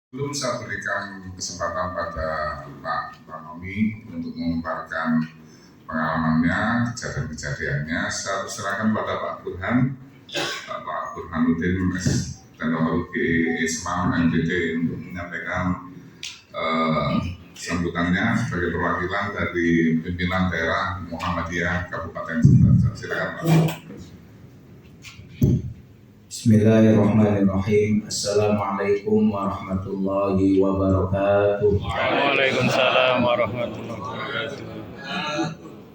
Belum saya berikan kesempatan pada Pak Nomi untuk memaparkan pengalamannya, kejadian-kejadiannya. Saya serahkan pada Pak Burhanuddin, Teknologi Islam MPT untuk menyampaikan sambutannya sebagai perwakilan dari pimpinan daerah Muhammadiyah Kabupaten Sidoarjo. Silakan Pak. Bismillahirrahmanirrahim. Assalamualaikum warahmatullahi wabarakatuh. Waalaikumsalam warahmatullahi wabarakatuh.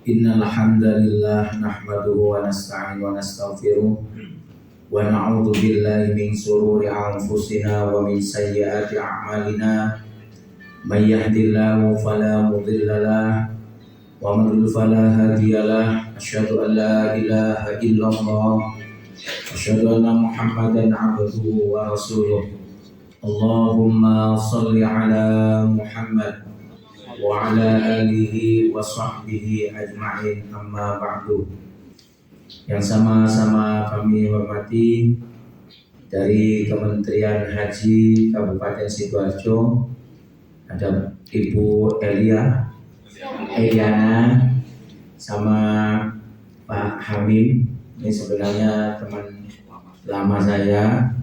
Innal hamdalillah nahmaduhu wa nasta'inu wa nastaghfiruh wa na'udzu billahi min shururi anfusina wa min sayyiati a'malina. May yahdihillahu fala mudilla lahu wa man yudlil fala hadiya lahu. Asyhadu an la ilaha illallah asyhadu anna Muhammadan abduhu wa rasuluh. Allahumma shalli ala Muhammad wa ala alihi wa sahbihi ajma'in, amma ba'du. Yang sama-sama kami hormati dari Kementerian Haji Kabupaten Sidoarjo, ada Ibu Eliana sama Pak Hamim. Ini sebenarnya teman lama saya.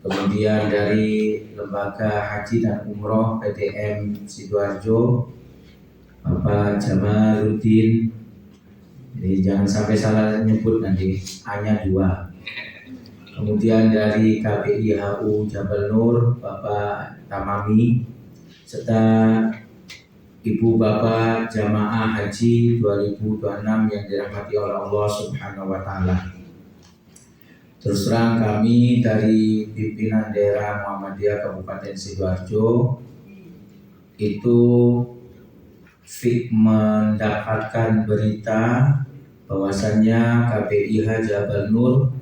Kemudian dari Lembaga Haji dan Umroh PTM Sidoarjo, Bapak Jamaluddin. Jadi jangan sampai salah nyebut nanti, hanya 2. Kemudian dari KBIHU Jabal Nur, Bapak Tamami, serta Ibu Bapak Jamaah Haji 2026 yang dirahmati oleh Allah Subhanahu wa Ta'ala. Terus terang kami dari pimpinan daerah Muhammadiyah Kabupaten Sidoarjo itu mendapatkan berita bahwasannya KBIH Jabal Nur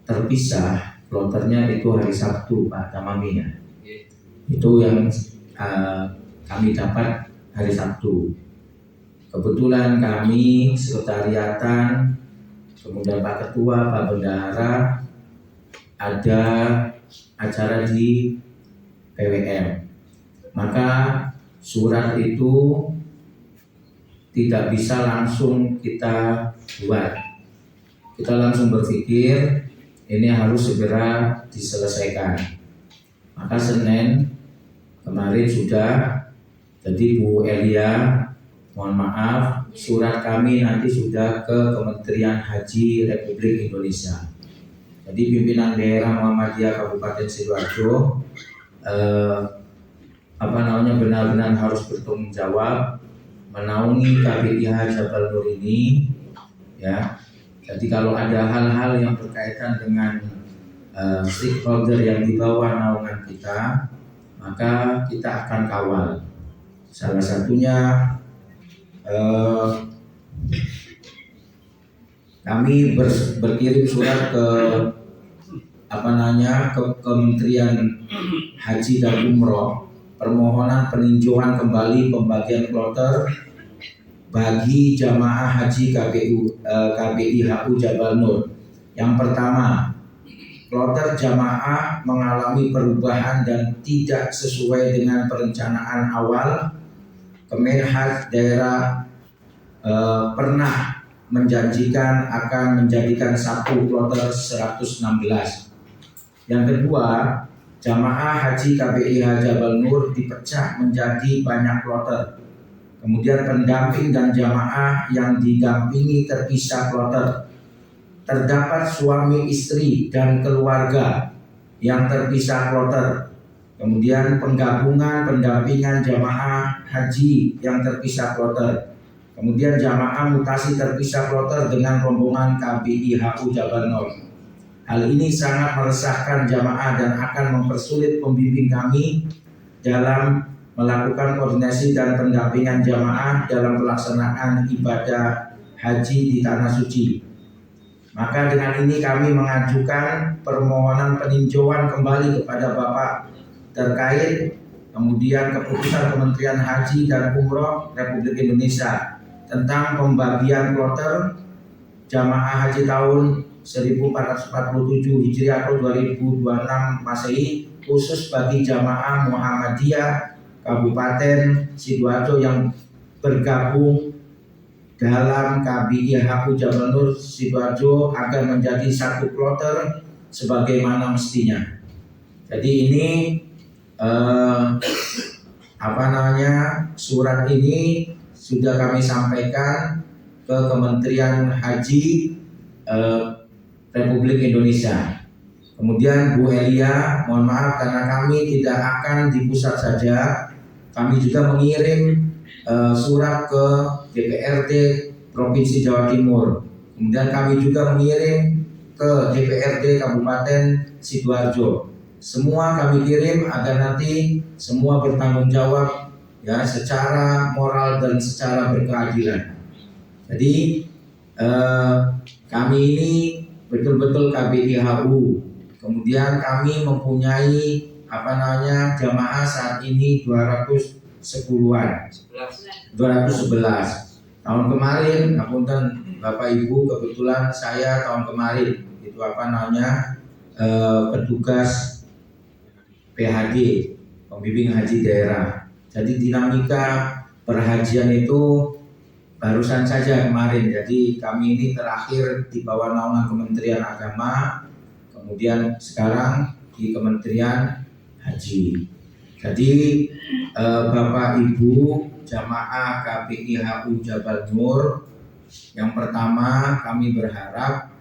terpisah kloternya itu hari Sabtu, Pak Tamami ya. Itu yang kami dapat hari Sabtu. Kebetulan kami sekretariatan, kemudian Pak Ketua, Pak Bendahara, ada acara di PWM. Maka surat itu tidak bisa langsung kita buat. Kita langsung berpikir ini harus segera diselesaikan. Maka Senin kemarin sudah. Jadi Bu Elia, mohon maaf, surat kami nanti sudah ke Kementerian Haji Republik Indonesia. Jadi pimpinan daerah Muhammadiyah Kabupaten Sidoarjo benar-benar harus bertanggung jawab menaungi KBIH Jabal Nur ini, ya. Jadi kalau ada hal-hal yang berkaitan dengan stakeholder yang di bawah naungan kita, maka kita akan kawal. Salah satunya kami berkirim surat ke Kementerian Haji dan Umroh, permohonan peninjauan kembali pembagian kloter bagi jamaah haji KBIHU Jabal Nur. Yang pertama, kloter jamaah mengalami perubahan dan tidak sesuai dengan perencanaan awal. Kemenhaj daerah pernah menjanjikan akan menjadikan satu kloter 116. Yang kedua, jamaah haji KBIH Jabal Nur dipecah menjadi banyak kloter. Kemudian pendamping dan jamaah yang didampingi terpisah kloter. Terdapat suami istri dan keluarga yang terpisah kloter. Kemudian penggabungan pendampingan jamaah haji yang terpisah kloter. Kemudian jamaah mutasi terpisah kloter dengan rombongan KBIHU Jabal Nur. Hal ini sangat meresahkan jamaah dan akan mempersulit pembimbing kami dalam melakukan koordinasi dan pendampingan jamaah dalam pelaksanaan ibadah haji di Tanah Suci. Maka dengan ini kami mengajukan permohonan peninjauan kembali kepada Bapak terkait, kemudian keputusan Kementerian Haji dan Umroh Republik Indonesia tentang pembagian kloter jamaah haji tahun 1447 Hijriah atau 2026 Masehi khusus bagi jamaah Muhammadiyah Kabupaten Sidoarjo yang bergabung dalam KBIHU Jabal Nur Sidoarjo agar menjadi satu kloter sebagaimana mestinya. Jadi ini surat ini sudah kami sampaikan ke Kementerian Haji Republik Indonesia. Kemudian Bu Elia, mohon maaf karena kami tidak akan di pusat saja, kami juga mengirim surat ke DPRD Provinsi Jawa Timur. Kemudian kami juga mengirim ke DPRD Kabupaten Sidoarjo. Semua kami kirim agar nanti semua bertanggung jawab ya secara moral dan secara berkeadilan. Jadi kami ini betul-betul KBIHU. Kemudian kami mempunyai jamaah saat ini 210-an. 211. Tahun kemarin, Bapak Ibu, kebetulan saya tahun kemarin itu petugas PHD, pembimbing haji daerah. Jadi dinamika perhajian itu barusan saja kemarin. Jadi kami ini terakhir di bawah naungan Kementerian Agama, kemudian sekarang di Kementerian Haji. Jadi Bapak Ibu jamaah KBIHU Jabal Nur, yang pertama kami berharap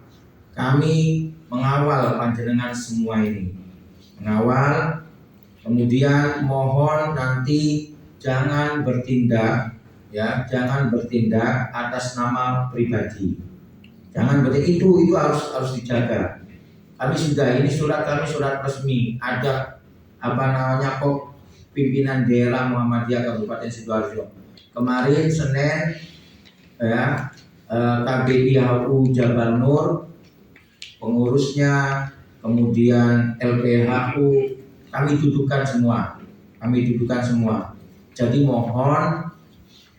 kami mengawal panjenengan semua ini, mengawal, kemudian mohon nanti jangan bertindak atas nama pribadi. Jangan bertindak itu harus dijaga. Kami sudah, ini surat kami surat resmi, ada pimpinan daerah Muhammadiyah Kabupaten Sidoarjo. Kemarin Senin KBIHU Jabal Nur, pengurusnya, kemudian LPHU, kami dudukkan semua. Jadi mohon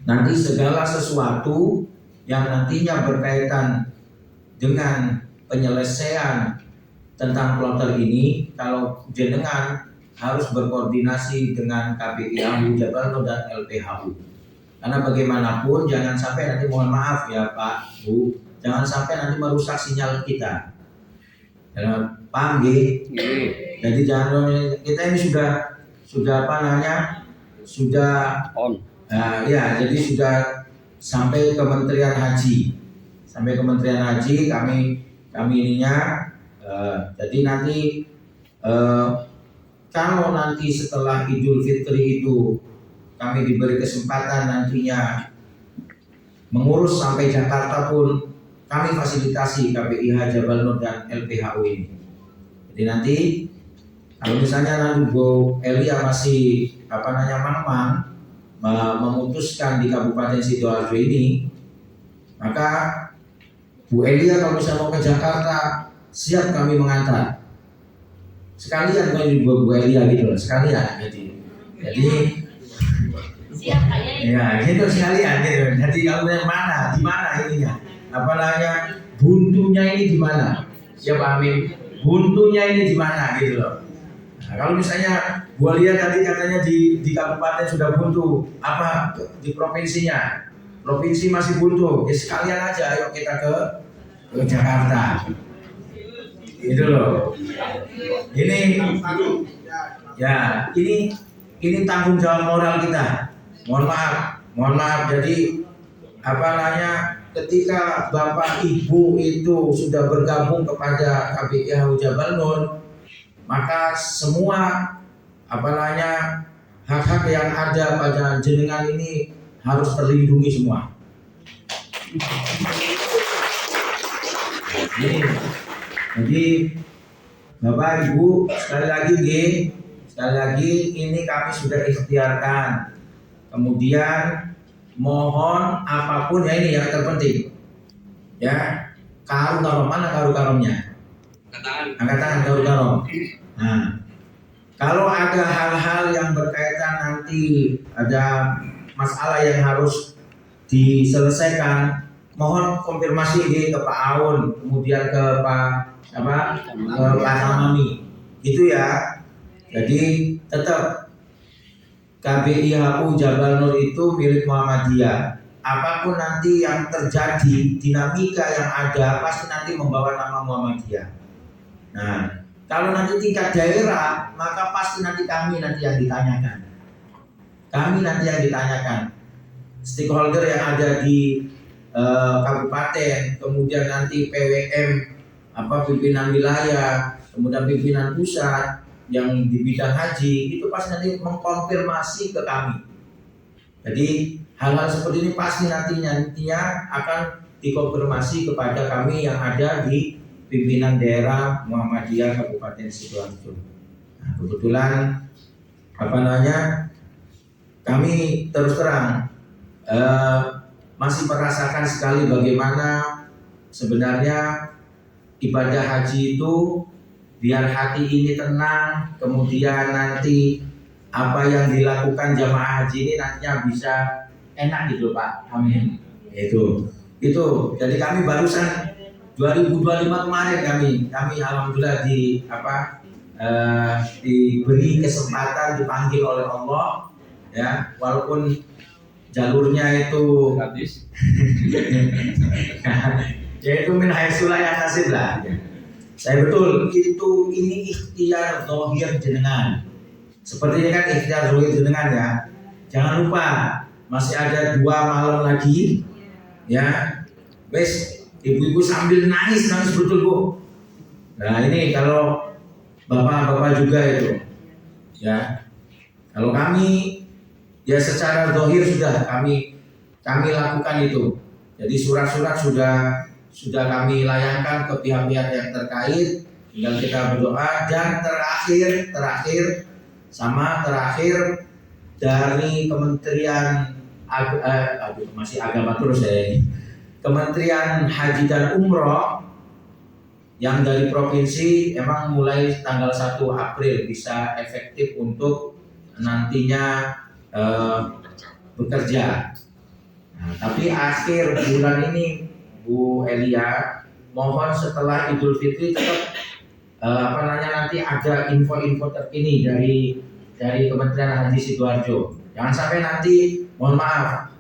nanti segala sesuatu yang nantinya berkaitan dengan penyelesaian tentang kloter ini, kalau jenengan harus berkoordinasi dengan KBIHU Jabal Nur dan LPHU. Karena bagaimanapun jangan sampai nanti, mohon maaf ya Pak, Bu, jangan sampai nanti merusak sinyal kita. Paham nggih? Jadi jangan, kita ini sudah on. Jadi sudah sampai Kementerian Haji. Kami ininya. Jadi nanti kalau nanti setelah Idul Fitri itu kami diberi kesempatan nantinya mengurus sampai Jakarta pun, kami fasilitasi KBIH Jabal Nur dan LPHU ini. Jadi nanti kalau misalnya nanti Bu Elia masih memutuskan di Kabupaten Sidoarjo ini, maka Bu Elia kalau misalnya mau ke Jakarta, siap kami mengantar. Sekalian Bu Elia gitu loh, sekalian gitu. Jadi siap kayaknya. Ya gitu sekalian gitu. Jadi kalau yang mana, di mana ininya? Buntunya ini di mana? Ya Pak Amin, buntunya ini di mana gitu loh. Nah, kalau misalnya Bu Elia tadi katanya di kabupaten sudah buntu, di provinsinya? Provinsi masih buntu, ya sekalian aja ayo kita ke Jakarta. Itu loh. Ini tanggung jawab moral kita. Mohon maaf. Jadi ketika Bapak Ibu itu sudah bergabung kepada KBIHU Jabal Nur, maka semua hak-hak yang ada pada jenengan ini harus terlindungi semua. Jadi Bapak Ibu sekali lagi ini kami sudah ikhtiarkan. Kemudian mohon apapun ya, ini yang terpenting ya, karu-karom, mana karu-karomnya? Angkat tangan karu-karom. Nah, kalau ada hal-hal yang berkaitan nanti ada masalah yang harus diselesaikan, mohon konfirmasi ke Pak Aun, kemudian ke Pak Samami, gitu ya. Jadi tetap KBIHU Jabal Nur itu milik Muhammadiyah. Apapun nanti yang terjadi, dinamika yang ada pasti nanti membawa nama Muhammadiyah. Nah, kalau nanti tingkat daerah, maka pasti nanti kami nanti yang ditanyakan. Kami nanti yang ditanyakan. Stakeholder yang ada di kabupaten, kemudian nanti PWM, pimpinan wilayah, kemudian pimpinan pusat yang di bidang haji, itu pasti nanti mengkonfirmasi ke kami. Jadi hal-hal seperti ini pasti nantinya akan dikonfirmasi kepada kami yang ada di pimpinan daerah Muhammadiyah Kabupaten Sidoarjo. Nah, kebetulan kami terus terang masih merasakan sekali bagaimana sebenarnya ibadah haji itu biar hati ini tenang, kemudian nanti apa yang dilakukan jamaah haji ini nantinya bisa enak gitu Pak. Amin. Itu. Jadi kami barusan 2025 kemarin kami alhamdulillah diberi kesempatan dipanggil oleh Allah, ya, walaupun jalurnya itu habis. Yaitu min haitsulah ya nasib lah. Saya betul ini ikhtiar zahir jenengan. Seperti ini kan ikhtiar zahir jenengan ya. Jangan lupa masih ada 2 malam lagi, ya. Wes ibu-ibu sambil nangis betul Bu. Nah ini kalau bapak-bapak juga itu, ya. Kalau kami ya secara zahir sudah kami lakukan itu. Jadi surat-surat sudah kami layangkan ke pihak-pihak yang terkait, tinggal kita berdoa. Dan terakhir dari Kementerian masih agama terus ya ini. Kementerian Haji dan Umroh yang dari provinsi emang mulai tanggal 1 April bisa efektif untuk nantinya bekerja. Nah, tapi akhir bulan ini Bu Elia, mohon setelah Idul Fitri tetap nanti ada info-info terkini dari Kementerian Haji Sidoarjo. Jangan sampai nanti, mohon maaf,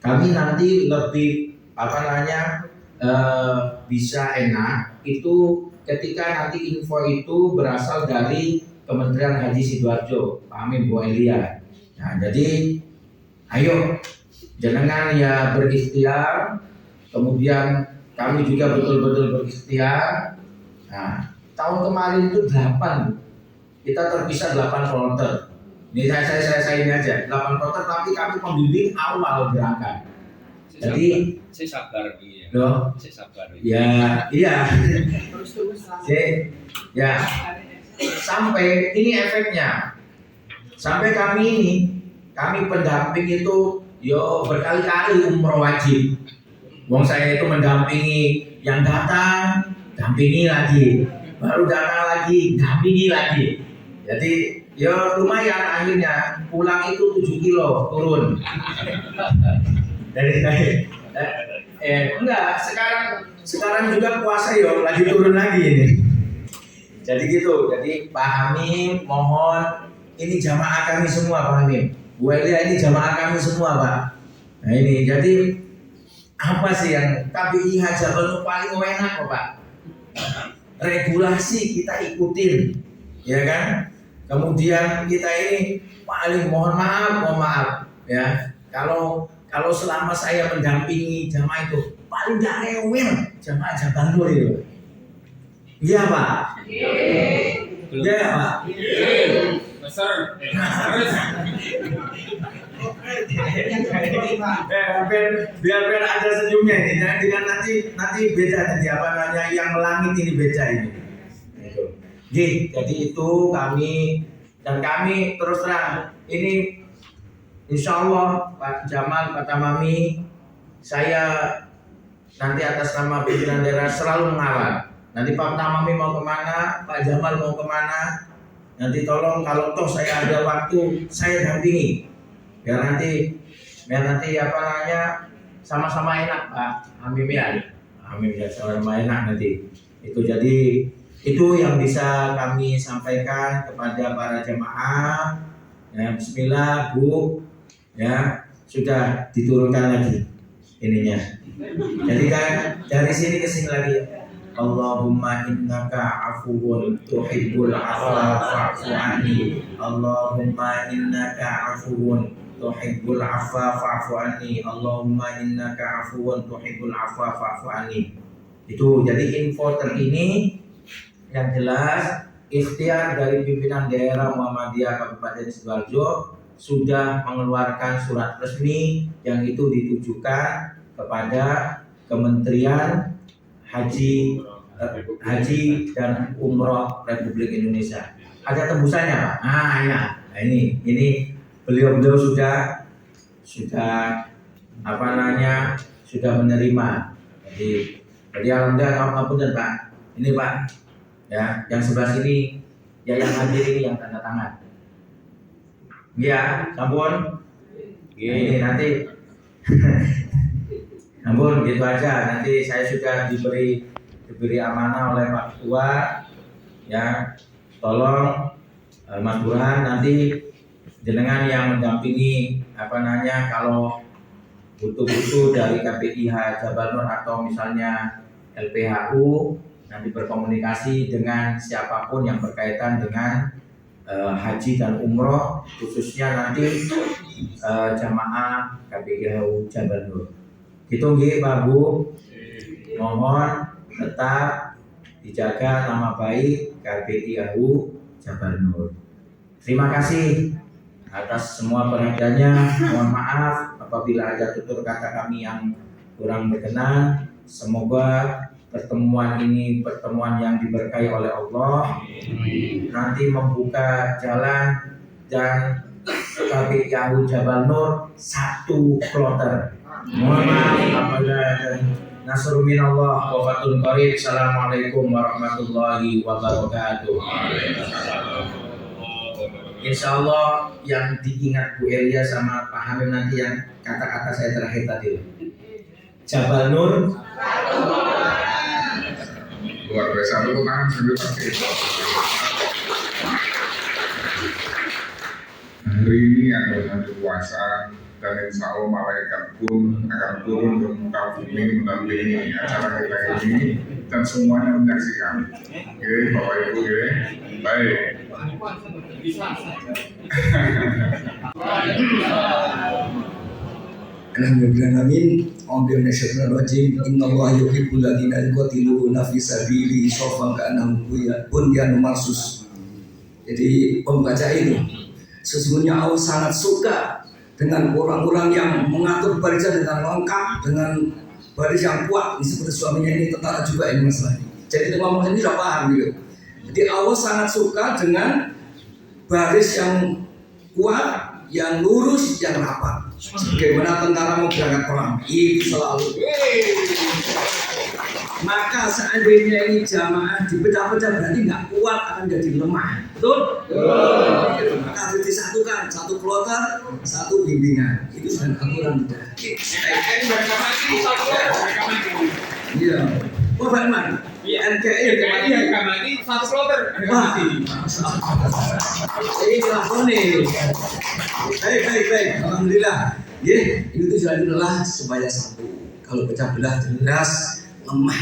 kami nanti lebih bisa enak itu ketika nanti info itu berasal dari Kementerian Haji Sidoarjo. Amin Bu Elia. Nah, jadi ayo jenengan ya berikhtiar, kemudian kami juga betul-betul berikhtiar. Nah, tahun kemarin itu 8 kita terpisah 8 kloter. Ini saya ini aja 8 kloter, tapi kami pembimbing awal berangkat. Jadi saya sabar dia. Saya sabar. Ya, iya. Ya. Sampai ini efeknya. Sampai kami pendamping itu berkali-kali umroh wajib. Wong saya itu mendampingi yang datang, dampingi lagi. Baru datang lagi, dampingi lagi. Jadi lumayan akhirnya pulang itu 7 kilo turun. Enggak, sekarang juga puasa lagi turun lagi ini. Jadi gitu, jadi Pak Hamim mohon ini jamaah kami semua Pak Hamim. Bu Elia ini jamaah kami semua Pak. Nah ini jadi apa sih yang KBIH Jabal Nur paling enak kok Pak? Regulasi kita ikutin, ya kan? Kemudian kita ini paling mohon maaf ya. Kalau selama saya mendampingi jamaah itu paling gak rewel jamaah Jabal Nur itu. Iya Pak. Iya Pak. Besar. Biar ada senyumnya ini. Dengan nanti beda nanti yang melangit ini beda ini. Jadi itu kami terus terang ini. Insya Allah Pak Jamal, Pak Tamami, saya nanti atas nama pimpinan daerah selalu mengawal. Nanti Pak Tamami mau kemana, Pak Jamal mau kemana, nanti tolong kalau toh saya ada waktu saya dampingi. Biar nanti sama-sama enak Pak Hamim ya. Hamim ya sama-sama enak nanti. Itu jadi Itu yang bisa kami sampaikan kepada para jemaah. Ya, bismillah Bu, ya sudah diturunkan lagi ininya. Jadi kan dari sini ke sini lagi. Allahumma innaka afuwun tuhibbul afwa fa'fu anni. Allahumma innaka afuwun tuhibbul afwa fa'fu anni. Allahumma innaka afuwun tuhibbul afwa fa'fu anni. Itu jadi info terkini yang jelas ikhtiar dari pimpinan daerah Muhammadiyah Kabupaten Sidoarjo sudah mengeluarkan surat resmi yang itu ditujukan kepada Kementerian Haji dan Umroh Republik Indonesia. Ada tembusannya, Pak? Ya. Nah, ini beliau sudah sudah menerima. Jadi alhamdulillah, ngapunten Pak. Ini Pak, ya, yang sebelah sini, ya yang hadir ini yang tanda tangan. Ya, sampun. Ini nanti namun gitu aja, nanti saya sudah diberi amanah oleh Pak Ketua, ya tolong Mas Burhan nanti jenengan yang mendampingi kalau butuh dari KPIH Jabal Nur atau misalnya LPHU nanti berkomunikasi dengan siapapun yang berkaitan dengan haji dan umroh, khususnya nanti jamaah KPIH Jabal Nur. Itu nggih Pak Bu, mohon tetap dijaga nama baik KPIH Jabal Nur. Terima kasih atas semua perhatiannya. Mohon maaf apabila ada tutur kata kami yang kurang berkenan. Semoga pertemuan ini pertemuan yang diberkahi oleh Allah, nanti membuka jalan dan KPIH Jabal Nur satu kloter. Mohon maaf apabila nasrul minallah wa fathun qarib. Assalamualaikum warahmatullahi wabarakatuh. Insya Allah yang diingat Bu Elia sama Pak Hamim nanti yang kata-kata saya terakhir tadi. Jabal Nur luar biasa, dulu tangan sambil pakai. Hari ini adalah hari puasa dan insya Allah malaikat pun akan turun ke muka bumi mendampingi acara kita ini dan semuanya menyaksikan. Oke, Bapak Ibu, oke, baik. Alhamdulillahirrahmanirrahim. Ambil nasyarakat rajim. Innallaha yuhibbul ladzina yuqatiluna fi sabilihi shaffan ka'annahum bunyanun marsus. Jadi pembaca ini sesungguhnya Allah sangat suka dengan orang-orang yang mengatur barisan dengan lengkap, dengan baris yang kuat. Ini seperti suaminya ini tentara juga ini masalah ini. Jadi ngomong ini sudah paham gitu. Jadi Allah sangat suka dengan baris yang kuat, yang lurus, yang rapat. Bagaimana tentara mau berangkat perang, itu selalu. Maka seandainya ini jamaah dipecah-pecah berarti nggak kuat, akan jadi lemah. Betul? Betul. Maka harus disatukan, satu kloter, satu bimbingan. Itu sudah aturan sudah. Iya. Oh Bang, NKI satu kloter. Ini dilakoni. Baik. Alhamdulillah. Ya, ini tujuan adalah supaya satu. Kalau pecah belah jelas lemah.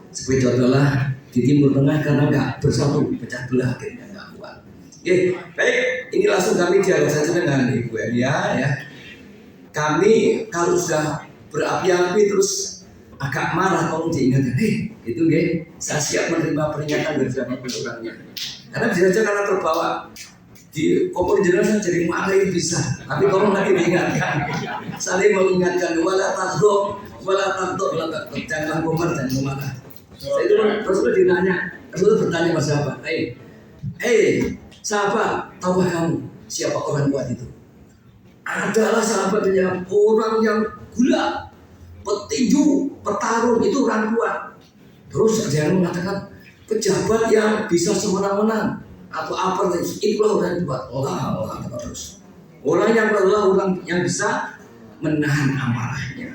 Seperti adalah di timur tengah karena nggak bersatu, pecah belah akhirnya nggak kuat. Oke, baik. Ini langsung kami dialog saja dengan Ibu Elia ya. Kami kalau sudah berapi-api terus agak marah, tolong diingatkan. Itu ya, saya siap menerima peringatan dari siapapun orangnya. Karena bisa saja karena terbawa di kompor jenazah jadi marah bisa. Tapi tolong lagi diingatkan, saling mengingatkan wala takdok, jangan komer dan memarah. Saya itu Rasulullah ditanya, Rasulullah bertanya sama sahabat, sahabat, tahukah kamu siapa orang kuat itu? Adalah sahabat yang orang yang gula, petinju, petarung itu orang kuat. Terus ada yang mengatakan pejabat yang bisa semena-mena atau apa itulah orang kuat. Orang terus. Orang yang adalah orang yang bisa menahan amarahnya.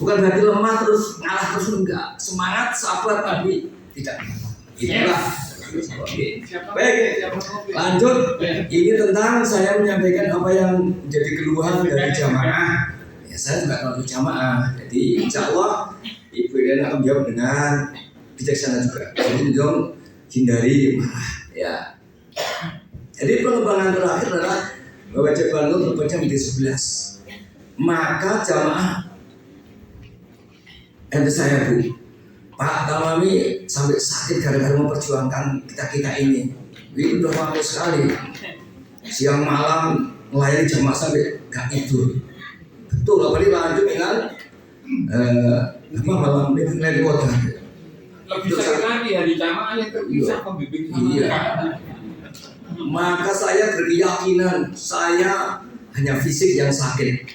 Bukan berarti lemah terus ngalah terus enggak. Semangat sabar tapi tidak. Itulah. Oke. Baik, lanjut. Ini tentang saya menyampaikan apa yang menjadi keluhan dari jamaah. Ya, saya juga terlalu jamaah. Jadi insya Allah Ibu Eden akan menjawab dengan bijaksana juga. Jadi jangan hindari marah. Ya. Jadi pengembangan terakhir adalah bahwa Jabal Nur terbaca menjadi 11. Maka jamaah saya Bu, Pak Tamami sampai sakit gara-gara memperjuangkan kita ini. Ini udah lama sekali. Siang malam melayani jamaah sampai gak tidur. Betul, apalagi lanjut dengan malam ini kota. Lebih sering lagi hari jamaah yang terpisah pembimbing sama Iya. Maka saya berkeyakinan saya hanya fisik yang sakit,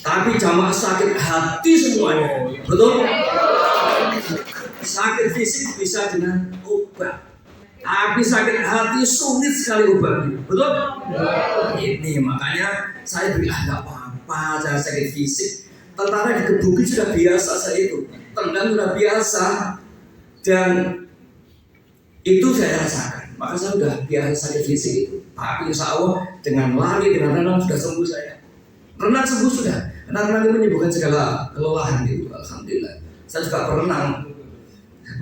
tapi jamaah sakit hati semuanya. Betul? Sakit fisik bisa dengan obat, tapi sakit hati sulit sekali obatnya. Betul? Ini makanya saya bilang nggak apa-apa, saya sakit fisik. Tentara dikebuki sudah biasa saya itu, tendang sudah biasa, dan itu saya rasakan. Maka saya sudah biasa sakit fisik itu. Tapi insya Allah dengan lari, dengan renang sudah sembuh saya. Renang sembuh sudah. Karena renang itu menyembuhkan segala kelelahan itu. Alhamdulillah. Saya juga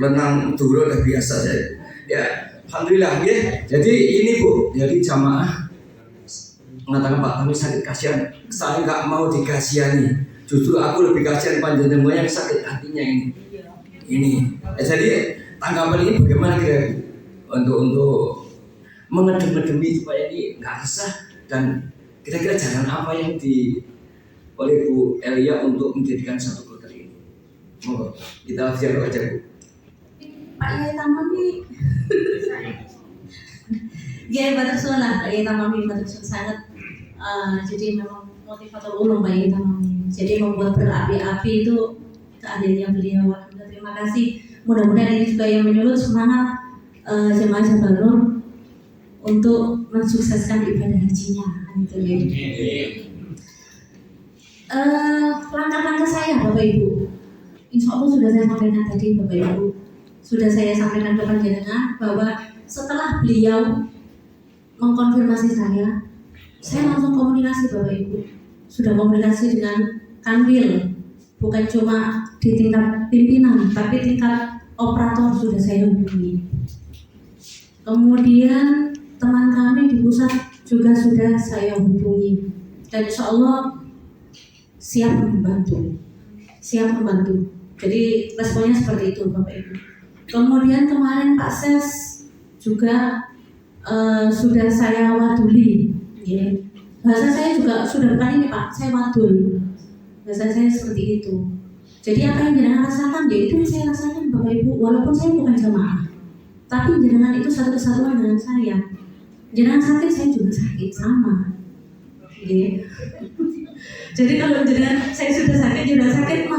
berenang dulu udah biasa saya. Ya, alhamdulillah ya. Jadi ini Bu, jadi jamaah mengatakan Pak kami sakit kasihan. Saya nggak mau dikasihani. Justru aku lebih kasihan panjenengan yang sakit hatinya ini. Ini. Jadi tanggapan ini bagaimana kira-kira untuk mengedem-edemi supaya ini nggak resah, dan kira-kira jalan apa yang oleh Bu Elia untuk menjadikan satu kloter ini? Monggo kita lihat aja Bu. Pak Yai Tamami. Yai Batuksun lah, Pak Yai Tamami Batuksun sangat. Jadi memang motivator ulung Pak Yai Tamami. Jadi membuat berapi-api itu keahliannya beliau. Alhamdulillah, terima kasih. Mudah-mudahan ini juga yang menyulut semangat jemaah Jabal Nur untuk mensukseskan ibadah hajinya. Itu ya. Langkah-langkah saya Bapak Ibu, insya Allah sudah saya sampaikan tadi Bapak Ibu, sudah saya sampaikan ke panjenengan bahwa setelah beliau mengkonfirmasi saya langsung komunikasi Bapak Ibu, sudah komunikasi dengan Kanwil, bukan cuma di tingkat pimpinan, tapi tingkat operator sudah saya hubungi. Kemudian teman kami di pusat juga sudah saya hubungi, dan insya Allah siap membantu. Jadi responnya seperti itu Bapak Ibu. Kemudian kemarin Pak Ses juga sudah saya waduli. Ya. Bahasa saya juga sudah bukan ini Pak, saya wadul. Bahasa saya seperti itu. Jadi apa yang jenengan rasakan, ya itu yang saya rasakan Bapak Ibu. Walaupun saya bukan jamaah, tapi jenengan itu satu kesatuan dengan saya. Jenengan sakit, saya juga sakit, sama. Ya. Jadi kalau jenengan saya sudah sakit,